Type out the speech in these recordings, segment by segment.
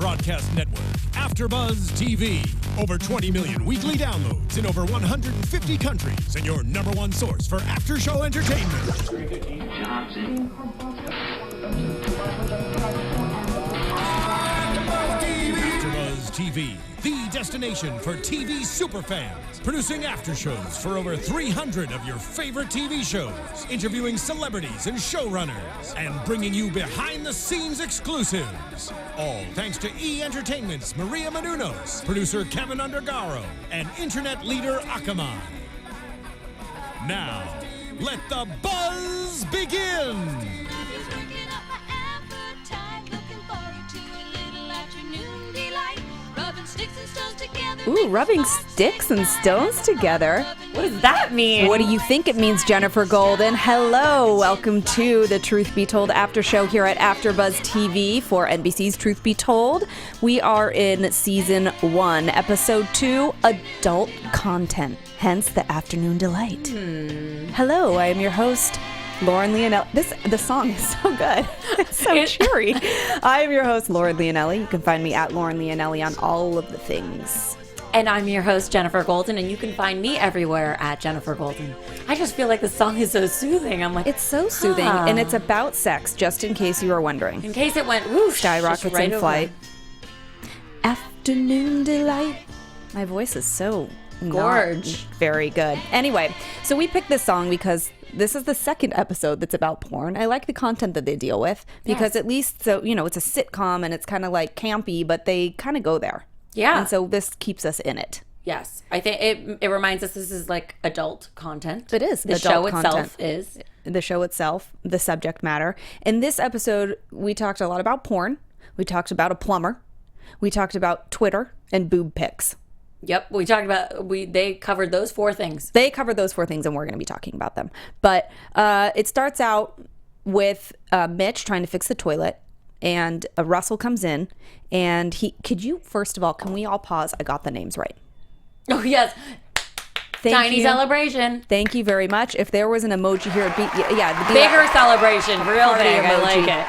broadcast network, AFTERBUZZ TV. Over 20 million weekly downloads in over 150 countries, and your number one source for after-show entertainment. AFTERBUZZ TV, the destination for TV superfans. Producing aftershows for over 300 of your favorite TV shows. Interviewing celebrities and showrunners. And bringing you behind-the-scenes exclusives. All thanks to E! Entertainment's Maria Menounos, producer Kevin Undergaro, and internet leader Akamai. Now, let the buzz begin! Ooh, rubbing sticks and stones together. What does that mean? What do you think it means, Jenifer Golden? Hello, welcome to the Truth Be Told after show here at AFTERBUZZ TV for NBC's Truth Be Told. We are in season 1, episode 2, adult content, hence the afternoon delight. Hello, I am your host, Lauren Leonelli. The song is so good. It's so cheery. I am your host, Lauren Leonelli. You can find me at Lauren Leonelli on all of the things. And I'm your host, Jenifer Golden, and you can find me everywhere at Jenifer Golden. I just feel like the song is so soothing. I'm like, it's so soothing, and it's about sex, just in case you were wondering. In case it went whoosh, skyrockets right in flight. Afternoon delight. My voice is so gorge. Very good. Anyway, so we picked this song because this is the second episode that's about porn. I like the content that they deal with because at least, so it's a sitcom and it's kind of like campy, but they kind of go there. Yeah. And so this keeps us in it. Yes. I think it reminds us this is like adult content. It is. The show itself is. The show itself, the subject matter. In this episode, we talked a lot about porn. We talked about a plumber. We talked about Twitter and boob pics. Yep. We talked about, they covered those 4 things. They covered those 4 things, and we're going to be talking about them. But it starts out with Mitch trying to fix the toilet. And Russell comes in, and first of all, can we all pause? I got the names right. Oh, yes. Tiny celebration. Thank you very much. If there was an emoji here, it'd be, the bigger celebration. Real big. I like it.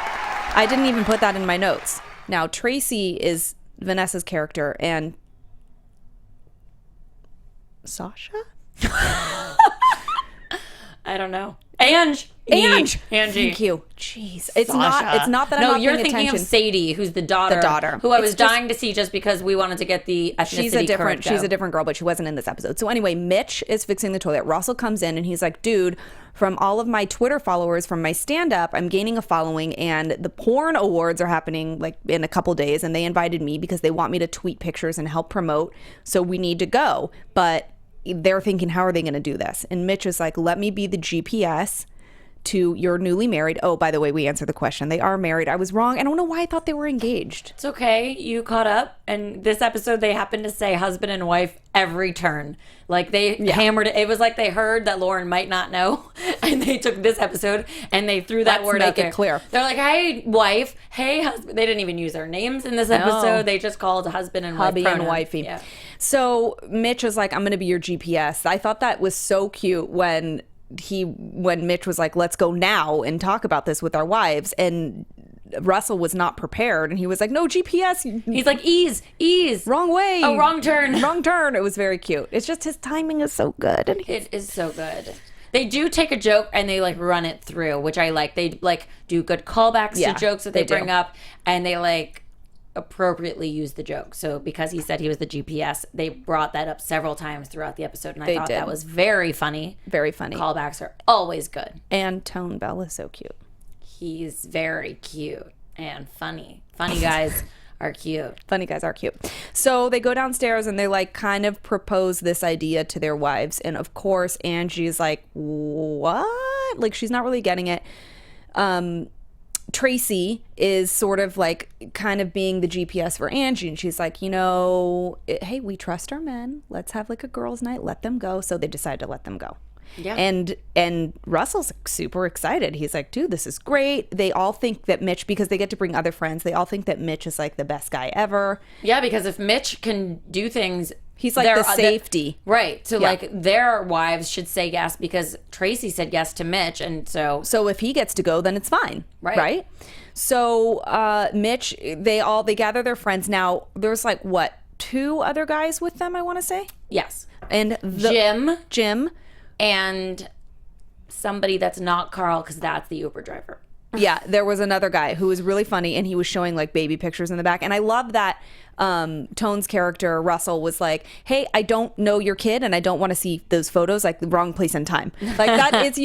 I didn't even put that in my notes. Now, Tracy is Vanessa's character, and Sasha? I don't know. Angie. Thank you. Jeez. It's not that I'm not paying you're thinking attention. of Sadie, who's the daughter. Who I was dying to see just because we wanted to get the ethnicity correct. She's a different girl, but she wasn't in this episode. So anyway, Mitch is fixing the toilet. Russell comes in and he's like, dude, from all of my Twitter followers from my stand-up, I'm gaining a following, and the porn awards are happening like in a couple days, and they invited me because they want me to tweet pictures and help promote. So we need to go. But they're thinking, how are they going to do this? And Mitch is like, let me be the GPS to you're newly married. Oh, by the way, we answered the question. They are married. I was wrong. I don't know why I thought they were engaged. It's okay. You caught up. And this episode, they happened to say husband and wife every turn. Like they hammered it. It was like they heard that Lauren might not know. And they took this episode and they threw that word out there. Let's make it clear. They're like, hey, wife. Hey, husband. They didn't even use their names in this episode. No. They just called husband and wife. Hubby and wifey. Yeah. So Mitch was like, I'm going to be your GPS. I thought that was so cute when Mitch was like, let's go now and talk about this with our wives, and Russell was not prepared, and he was like, no, GPS. He's like, ease wrong way. Oh, wrong turn. It was very cute. It's just his timing is so good, and it is so good. They do take a joke and they like run it through, which I like. They like do good callbacks to jokes that they bring up, and they like appropriately use the joke. So because he said he was the GPS, they brought that up several times throughout the episode, and I thought that was very funny. Very funny. Callbacks are always good. And Tone Bell is so cute. He's very cute and funny. Funny guys are cute. Funny guys are cute. So they go downstairs and they like kind of propose this idea to their wives, and of course Angie's like, what? Like she's not really getting it. Tracy is sort of like kind of being the GPS for Angie, and she's like, hey, we trust our men. Let's have like a girls' night. Let them go. So they decide to let them go. Yeah. And Russell's super excited. He's like, dude, this is great. They all think that Mitch, because they get to bring other friends, they all think that Mitch is like the best guy ever. Yeah, because if Mitch can do things He's like the safety. Right. So like their wives should say yes because Tracy said yes to Mitch. And so if he gets to go, then it's fine. Right. So Mitch, they gather their friends. Now there's like what, 2 other guys with them, I want to say? Yes. And Jim. And somebody that's not Carl because that's the Uber driver. Yeah, there was another guy who was really funny, and he was showing like baby pictures in the back. And I love that Tone's character, Russell, was like, hey, I don't know your kid, and I don't want to see those photos, like the wrong place and time. Like that is,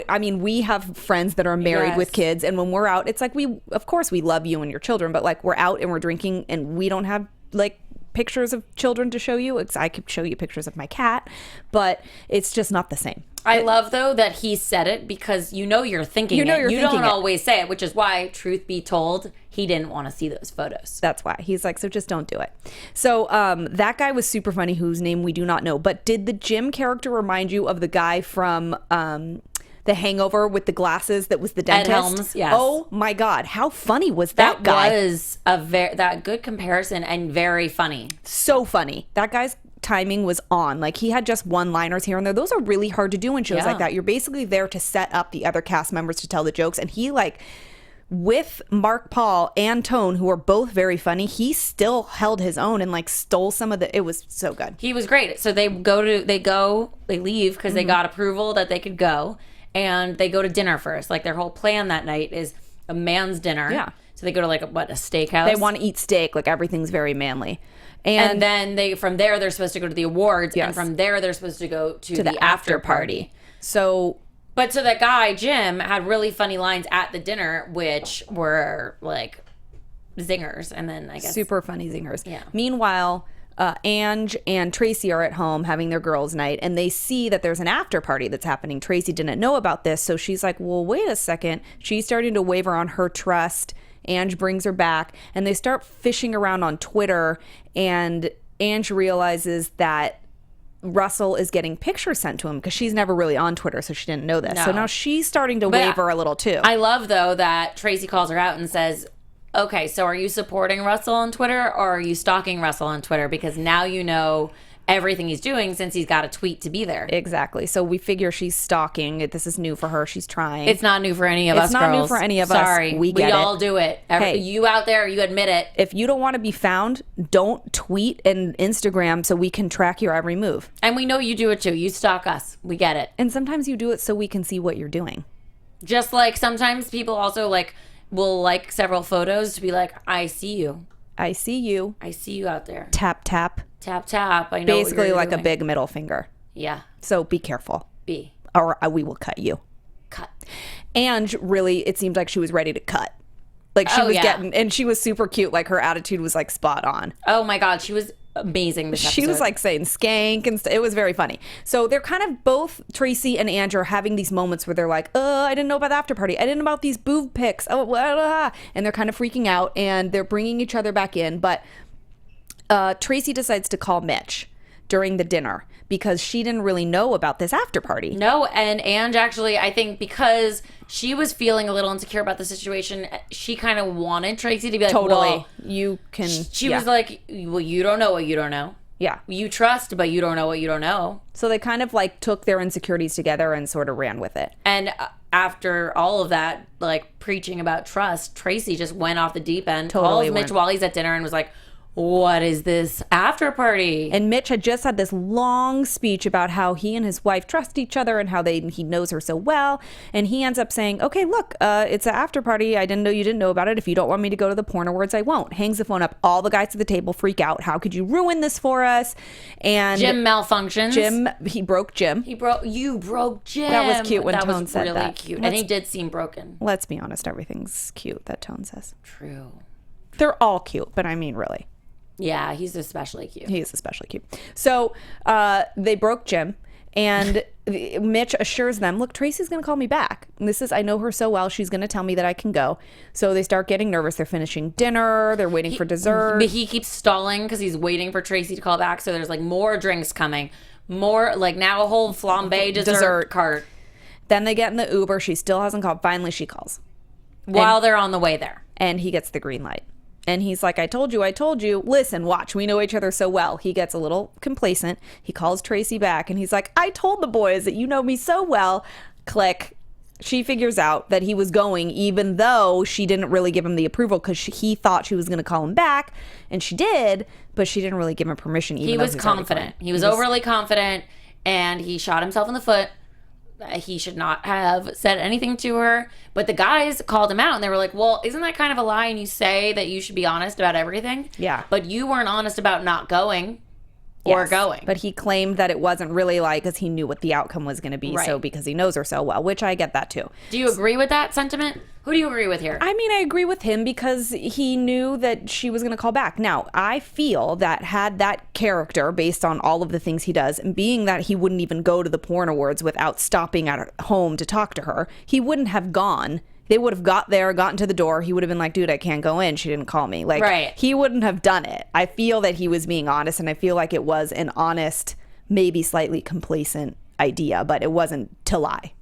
I mean, we have friends that are married with kids, and when we're out, it's like of course we love you and your children, but like we're out and we're drinking and we don't have like pictures of children to show you. I could show you pictures of my cat, but it's just not the same. I love, though, that he said it because you're thinking it. You don't always say it, which is why, truth be told, he didn't want to see those photos. That's why. He's like, so just don't do it. So that guy was super funny, whose name we do not know. But did the Jim character remind you of the guy from The Hangover with the glasses that was the dentist? Ed Helms, yes. Oh, my God. How funny was that guy? That was that good comparison and very funny. So funny. That guy's timing was on. Like, he had just one-liners here and there. Those are really hard to do in shows like that. You're basically there to set up the other cast members to tell the jokes. And he, like, with Mark Paul and Tone, who are both very funny, he still held his own and, like, stole some of it was so good. He was great. So they leave because they got approval that they could go. And they go to dinner first. Like, their whole plan that night is a man's dinner. Yeah. So they go to, like, a steakhouse? They want to eat steak. Like, everything's very manly. And then from there, they're supposed to go to the awards. Yes. And from there, they're supposed to go to the after party. So that guy, Jim, had really funny lines at the dinner, which were, like, zingers. And then, I guess... super funny zingers. Yeah. Meanwhile... Angie and Tracy are at home having their girls' night, and they see that there's an after party that's happening. Tracy didn't know about this, so she's like, well, wait a second. She's starting to waver on her trust. Angie brings her back, and they start fishing around on Twitter, and Angie realizes that Russell is getting pictures sent to him because she's never really on Twitter, so she didn't know this. No. So now she's starting to waver a little, too. I love, though, that Tracy calls her out and says... okay, so are you supporting Russell on Twitter or are you stalking Russell on Twitter? Because now you know everything he's doing since he's got a tweet to be there. Exactly. So we figure she's stalking. This is new for her. She's trying. It's not new for any of us, girls. It's not new for any of us. Sorry. We all do it. You out there, you admit it. If you don't want to be found, don't tweet and Instagram so we can track your every move. And we know you do it too. You stalk us. We get it. And sometimes you do it so we can see what you're doing. Just like sometimes people also like... will like several photos to be like, I see you. I see you. I see you out there. Tap, tap. Tap, tap. I know basically what like doing. A big middle finger. Yeah. So be careful. Or we will cut you. Cut. And really, it seemed like she was ready to cut. Like she was getting, and she was super cute. Like her attitude was like spot on. Oh my God. She was amazing this episode. She was like saying skank and it was very funny. So they're kind of both, Tracy and Angie, are having these moments where they're like, I didn't know about the after party. I didn't know about these boob pics. Oh, blah, blah. And they're kind of freaking out and they're bringing each other back in. But Tracy decides to call Mitch during the dinner because she didn't really know about this after party. No, and Angie actually, I think because she was feeling a little insecure about the situation, she kind of wanted Tracy to be like, totally. Well, you can. She was like, well, you don't know what you don't know. Yeah. You trust, but you don't know what you don't know. So they kind of like took their insecurities together and sort of ran with it. And after all of that, like preaching about trust, Tracy just went off the deep end, calls Mitch while he's at dinner and was like, what is this after party? And Mitch had just had this long speech about how he and his wife trust each other and how he knows her so well. And he ends up saying, okay, look, it's an after party. I didn't know you didn't know about it. If you don't want me to go to the porn awards, I won't. Hangs the phone up. All the guys at the table freak out. How could you ruin this for us? And Jim malfunctions. He broke Jim. You broke Jim. That was cute when Tone said that. That was really cute. And he did seem broken. Let's be honest. Everything's cute that Tone says. True. They're all cute, but I mean, really. Yeah, he's especially cute. He is especially cute. So they broke Jim, and Mitch assures them, look, Tracy's going to call me back. And I know her so well, she's going to tell me that I can go. So they start getting nervous. They're finishing dinner. They're waiting for dessert. But he keeps stalling because he's waiting for Tracy to call back. So there's like more drinks coming. More, like now a whole flambe dessert cart. Then they get in the Uber. She still hasn't called. Finally, she calls. While they're on the way there. And he gets the green light. And he's like, I told you. Listen, watch. We know each other so well. He gets a little complacent. He calls Tracy back and he's like, I told the boys that you know me so well. Click. She figures out that he was going, even though she didn't really give him the approval because he thought she was going to call him back. And she did, but she didn't really give him permission. He was confident. He was overly confident and he shot himself in the foot. He should not have said anything to her. But the guys called him out and they were like, well, isn't that kind of a lie? And you say that you should be honest about everything. Yeah. But you weren't honest about not going or going. But he claimed that it wasn't really like because he knew what the outcome was going to be. Right. So because he knows her so well, which I get that too. Do you agree with that sentiment? Who do you agree with here? I mean, I agree with him because he knew that she was going to call back. Now, I feel that had that character, based on all of the things he does, and being that he wouldn't even go to the porn awards without stopping at home to talk to her, he wouldn't have gone. They would have gotten to the door. He would have been like, dude, I can't go in. She didn't call me. Like, right. He wouldn't have done it. I feel that he was being honest, and I feel like it was an honest, maybe slightly complacent idea, but it wasn't to lie.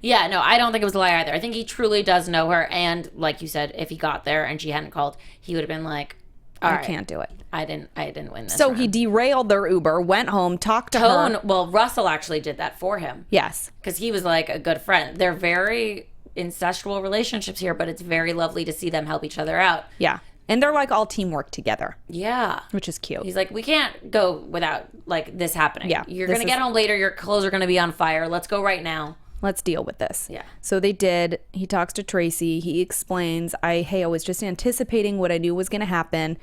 Yeah, no, I don't think it was a lie either. I think he truly does know her. And like you said, if he got there and she hadn't called, he would have been like, all right, can't do it. I didn't win this. So round. He derailed their Uber, went home, talked to her. Well, Russell actually did that for him. Yes. Because he was like a good friend. They're very incestual relationships here, but it's very lovely to see them help each other out. Yeah. And they're like all teamwork together. Yeah. Which is cute. He's like, we can't go without like this happening. Yeah. You're going to get home later. Your clothes are going to be on fire. Let's go right now. Let's deal with this. Yeah. So they did. He talks to Tracy. He explains, I was just anticipating what I knew was going to happen.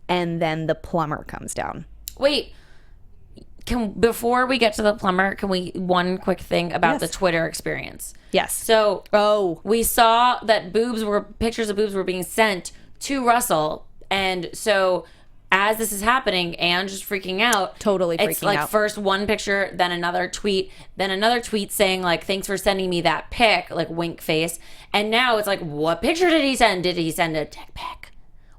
And then the plumber comes down. Wait. Before we get to the plumber, one quick thing about the Twitter experience? Yes. So we saw that pictures of boobs were being sent to Russell. And so as this is happening, Ange is freaking out. Totally freaking out. It's like first one picture, then another tweet saying like, thanks for sending me that pic, like wink face. And now it's like, what picture did he send? Did he send a dick pic?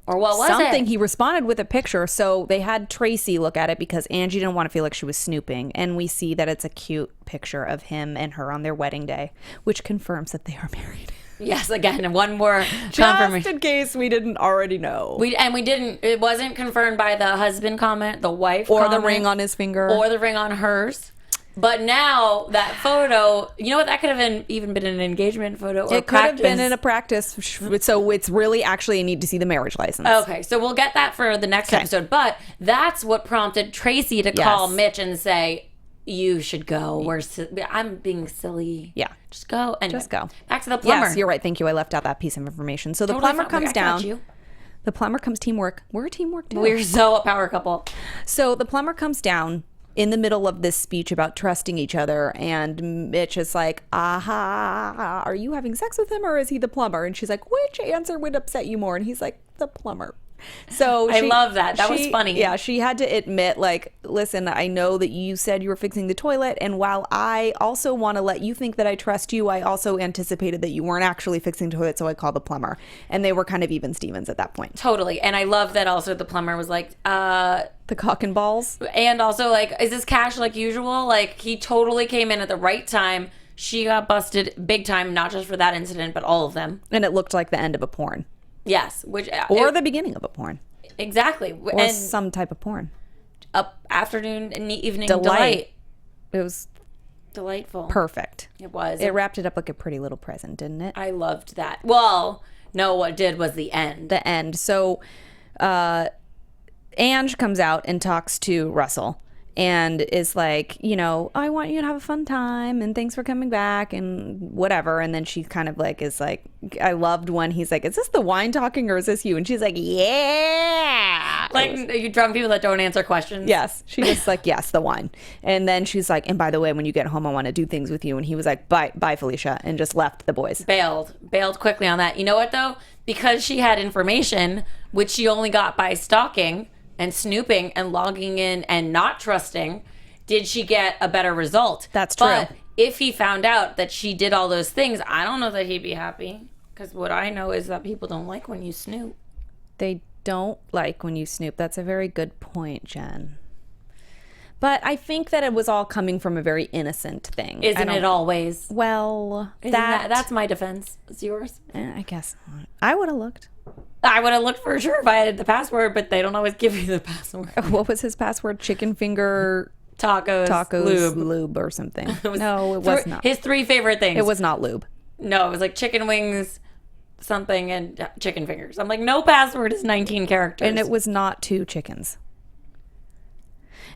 Or what was something? it? He responded with a picture. So they had Tracy look at it because Angie didn't want to feel like she was snooping. And we see that it's a cute picture of him and her on their wedding day, which confirms that they are married. Yes, again, one more confirmation. Just in case we didn't already know. It wasn't confirmed by the husband comment, the wife or comment, the ring on his finger. Or the ring on hers. But now that photo, you know what? That could have even been an engagement photo. Or it could have been in a practice. So it's really actually a need to see the marriage license. Okay, so we'll get that for the next episode. But that's what prompted Tracy to call Mitch and say, you should go. I'm being silly. Yeah. Just go. Anyway, just go. Back to the plumber. Yes, you're right. Thank you. I left out that piece of information. So the plumber comes down. The plumber comes teamwork. We're a teamwork too. We're so a power couple. So the plumber comes down in the middle of this speech about trusting each other, and Mitch is like, aha, are you having sex with him or is he the plumber? And she's like, which answer would upset you more? And he's like, the plumber. So I love that. That was funny. Yeah, she had to admit, like, listen, I know that you said you were fixing the toilet, and while I also want to let you think that I trust you, I also anticipated that you weren't actually fixing the toilet, so I called the plumber. And they were kind of even Stevens at that point. Totally. And I love that also the plumber was like, the cock and balls. And also, like, is this cash like usual? Like, he totally came in at the right time. She got busted big time, not just for that incident, but all of them. And it looked like the end of a porn. Yes, or the beginning of a porn. Exactly. Or and some type of porn. Afternoon and evening delight. It was delightful. Perfect. It was. It wrapped it up like a pretty little present, didn't it? I loved that. Well, no, what did was the end. The end. So Ange comes out and talks to Russell and is like, I want you to have a fun time and thanks for coming back and whatever. And then she kind of like is like, I loved when he's like, is this the wine talking or is this you? And she's like, yeah. Like you drunk people that don't answer questions. Yes. She just like, yes, the wine. And then she's like, and by the way, when you get home, I want to do things with you. And he was like, bye, Felicia. And just left the boys. Bailed quickly on that. You know what though? Because she had information, which she only got by stalking and snooping and logging in and not trusting, did she get a better result? That's true. But if he found out that she did all those things, I don't know that he'd be happy. Because what I know is that people don't like when you snoop. They don't like when you snoop. That's a very good point, Jen. But I think that it was all coming from a very innocent thing. Isn't it always? Well, that's my defense. It's yours. I guess not. I would have looked. I would have looked for sure if I had the password, but they don't always give you the password. What was his password? Chicken finger tacos, lube or something. No, it was not. His 3 favorite things. It was not lube. No, it was like chicken wings, something, and chicken fingers. I'm like, no password is 19 characters. And it was not 2 chickens.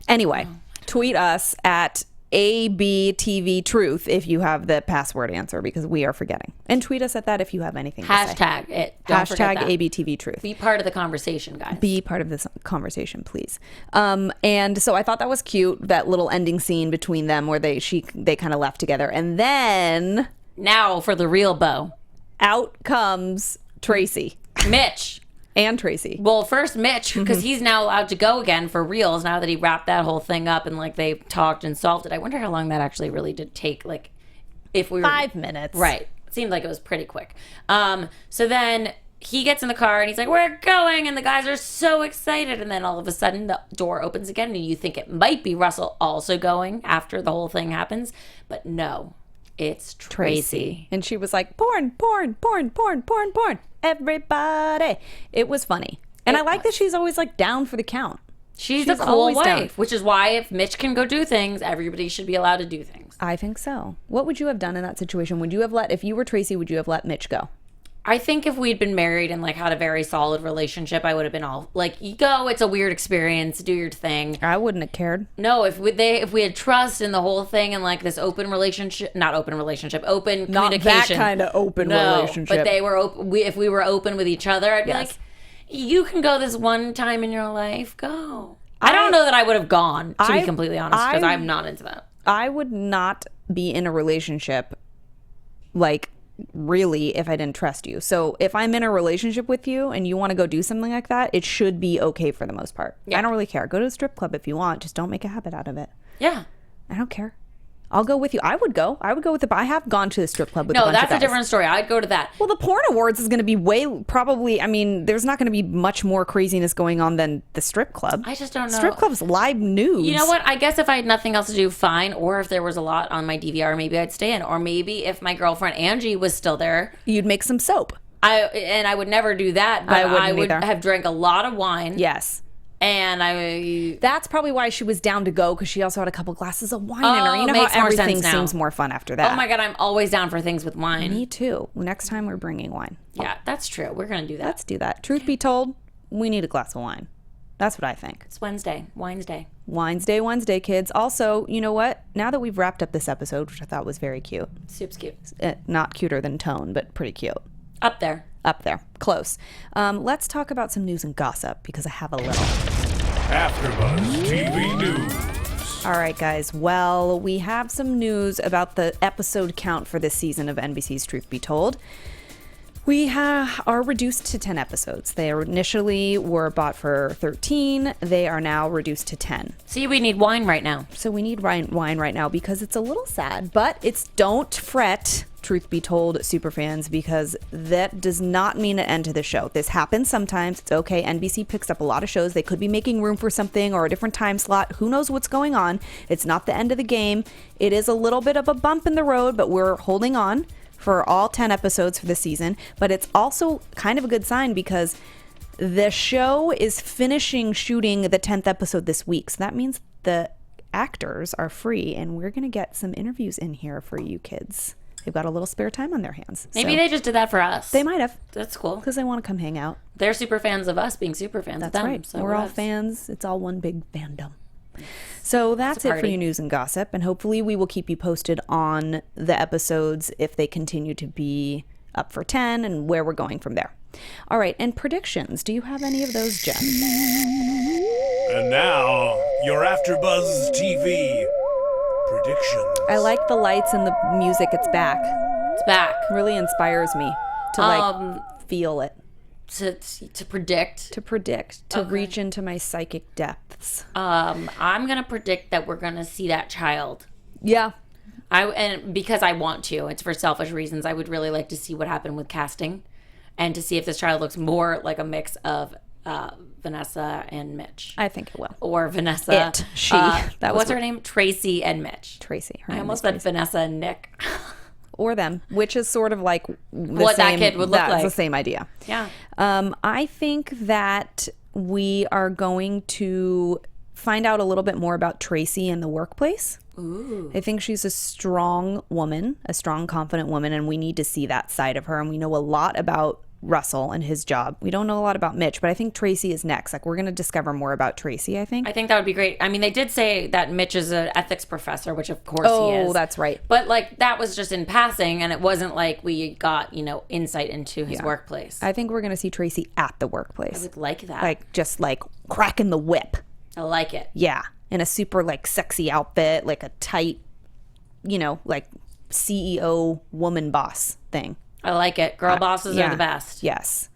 Anyway, tweet us at ABTV Truth if you have the password answer, because we are forgetting. And tweet us at that if you have anything to say. Hashtag it. Don't forget that. ABTV Truth. Be part of the conversation, guys. Be part of this conversation, please. And so I thought that was cute, that little ending scene between them where they kind of left together. And then... Now for the real bow. Out comes Tracy. Mitch. And Tracy. Well, first Mitch, because he's now allowed to go again for reals now that he wrapped that whole thing up and like they talked and solved it. I wonder how long that actually really did take. Like, if we were 5 minutes, right? It seemed like it was pretty quick. So then he gets in the car and he's like, "We're going," and the guys are so excited. And then all of a sudden, the door opens again, and you think it might be Russell also going after the whole thing happens, but no, it's Tracy. And she was like, "Porn, porn, porn, porn, porn, porn." Everybody. It was funny. And I like that she's always like down for the count. She's a cool wife, which is why if Mitch can go do things, everybody should be allowed to do things. I think so. What would you have done in that situation? Would you have if you were Tracy, would you have let Mitch go? I think if we'd been married and like had a very solid relationship, I would have been all like, "You go, it's a weird experience, do your thing." I wouldn't have cared. No, if we had trust in the whole thing and like this open communication. Not that kind of open relationship. But they were open. If we were open with each other, I'd be like, "You can go this one time in your life, go." I don't know that I would have gone, to be completely honest, because I'm not into that. I would not be in a relationship like really if I didn't trust you. So if I'm in a relationship with you and you want to go do something like that, it should be okay for the most part. Yeah. I don't really care. Go to a strip club if you want. Just don't make a habit out of it. Yeah. I don't care. I'll go with you. I would go with I have gone to the strip club with a bunch of guys. No, that's a different story. I'd go to that. Well, the porn awards is going to be there's not going to be much more craziness going on than the strip club. I just don't know. Strip club's live news. You know what? I guess if I had nothing else to do, fine. Or if there was a lot on my DVR, maybe I'd stay in. Or maybe if my girlfriend Angie was still there, you'd make some soap. I would never do that, but I would have drank a lot of wine. Yes. And that's probably why she was down to go, because she also had a couple glasses of wine in her. You know how everything seems more fun after that. Oh my God, I'm always down for things with wine. Me too. Next time we're bringing wine. Yeah, that's true. We're going to do that. Let's do that. Truth be told, we need a glass of wine. That's what I think. It's Wednesday. Wine's Day. Wednesday, kids. Also, you know what? Now that we've wrapped up this episode, which I thought was very cute. Soup's cute. Not cuter than Tone, but pretty cute. Up there. Close. Let's talk about some news and gossip, because I have a little. AFTERBUZZ TV News. All right, guys. Well, we have some news about the episode count for this season of NBC's Truth Be Told. We are reduced to 10 episodes. They initially were bought for 13. They are now reduced to 10. See, we need wine right now. So we need wine right now, because it's a little sad. But it's don't fret, Truth Be Told superfans, because that does not mean an end to the show. This happens sometimes. It's okay. NBC picks up a lot of shows. They could be making room for something or a different time slot. Who knows what's going on? It's not the end of the game. It is a little bit of a bump in the road, but we're holding on for all 10 episodes for the season. But it's also kind of a good sign, because the show is finishing shooting the 10th episode this week. So that means the actors are free, and we're going to get some interviews in here for you kids. They've got a little spare time on their hands. Maybe they just did that for us. They might have. That's cool. Because they want to come hang out. They're super fans of us being super fans of them. That's right. We're all fans. It's all one big fandom. So that's it for your news and gossip. And hopefully we will keep you posted on the episodes if they continue to be up for 10 and where we're going from there. All right. And predictions. Do you have any of those, Jen? And now, your AFTERBUZZ TV predictions. I like the lights and the music. It's back. It's back. It really inspires me to feel it. To predict. To reach into my psychic depths. I'm going to predict that we're going to see that child. Yeah. And because I want to. It's for selfish reasons. I would really like to see what happened with casting and to see if this child looks more like a mix of Vanessa and Mitch. I think it will. Or Vanessa. She. What's her name? Tracy and Mitch. Tracy. I almost said Vanessa and Nick. or them, which is sort of like what that kid would look like. That's the same idea. Yeah. I think that we are going to find out a little bit more about Tracy in the workplace. Ooh. I think she's a strong woman, a strong, confident woman, and we need to see that side of her. And we know a lot about Russell and his job. We don't know a lot about Mitch, but I think Tracy is next. Like, we're going to discover more about Tracy, I think. I think that would be great. I mean, they did say that Mitch is an ethics professor, which of course he is. Oh, that's right. But like, that was just in passing, and it wasn't like we got, insight into his workplace. I think we're going to see Tracy at the workplace. I would like that. Like, just like cracking the whip. I like it. Yeah. In a super like sexy outfit, like a tight, like CEO woman boss thing. I like it. Girl bosses are the best. Yes.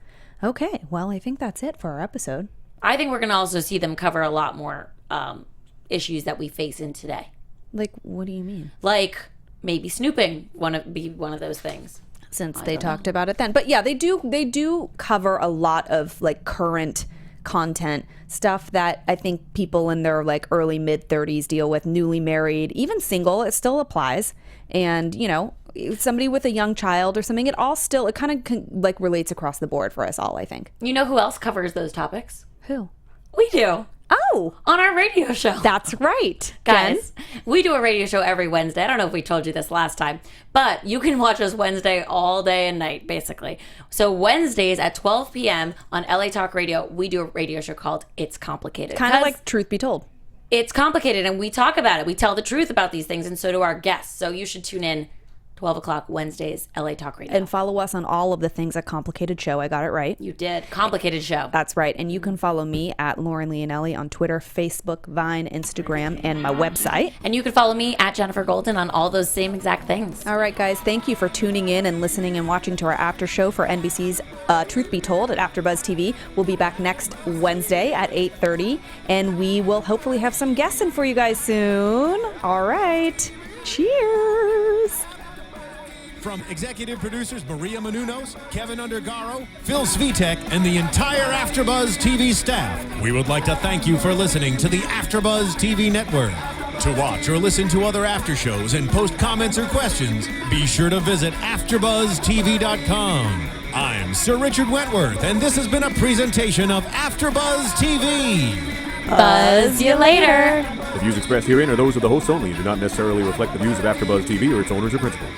Okay. Well, I think that's it for our episode. I think we're going to also see them cover a lot more issues that we face in today. Like, what do you mean? Like maybe snooping be one of those things. Since they talked about it then. But yeah, they do cover a lot of like current content stuff that I think people in their like early mid 30s deal with, newly married, even single, it still applies. And somebody with a young child or something, it kind of like relates across the board for us all, I think. You know who else covers those topics? Who? We do. Oh, on our radio show. That's right. Guys, we do a radio show every Wednesday. I don't know if we told you this last time, but you can watch us Wednesday all day and night, basically. So Wednesdays at 12 p.m. on LA Talk Radio, we do a radio show called It's Complicated. Kind of like Truth Be Told. It's complicated, and we talk about it. We tell the truth about these things, and so do our guests. So you should tune in 12 o'clock Wednesdays, LA Talk Radio. And follow us on all of the things at Complicated Show. I got it right. You did. Complicated Show. That's right. And you can follow me at Lauren Leonelli on Twitter, Facebook, Vine, Instagram, and my website. And you can follow me at Jenifer Golden on all those same exact things. All right, guys. Thank you for tuning in and listening and watching to our after show for NBC's Truth Be Told at AfterBuzz TV. We'll be back next Wednesday at 8:30, and we will hopefully have some guests in for you guys soon. All right. Cheers. From executive producers Maria Menounos, Kevin Undergaro, Phil Svitek, and the entire AfterBuzz TV staff, we would like to thank you for listening to the AfterBuzz TV network. To watch or listen to other after shows and post comments or questions, be sure to visit AfterBuzzTV.com. I'm Sir Richard Wentworth, and this has been a presentation of AfterBuzz TV. Buzz you later. The views expressed herein are those of the hosts only and do not necessarily reflect the views of AfterBuzz TV or its owners or principals.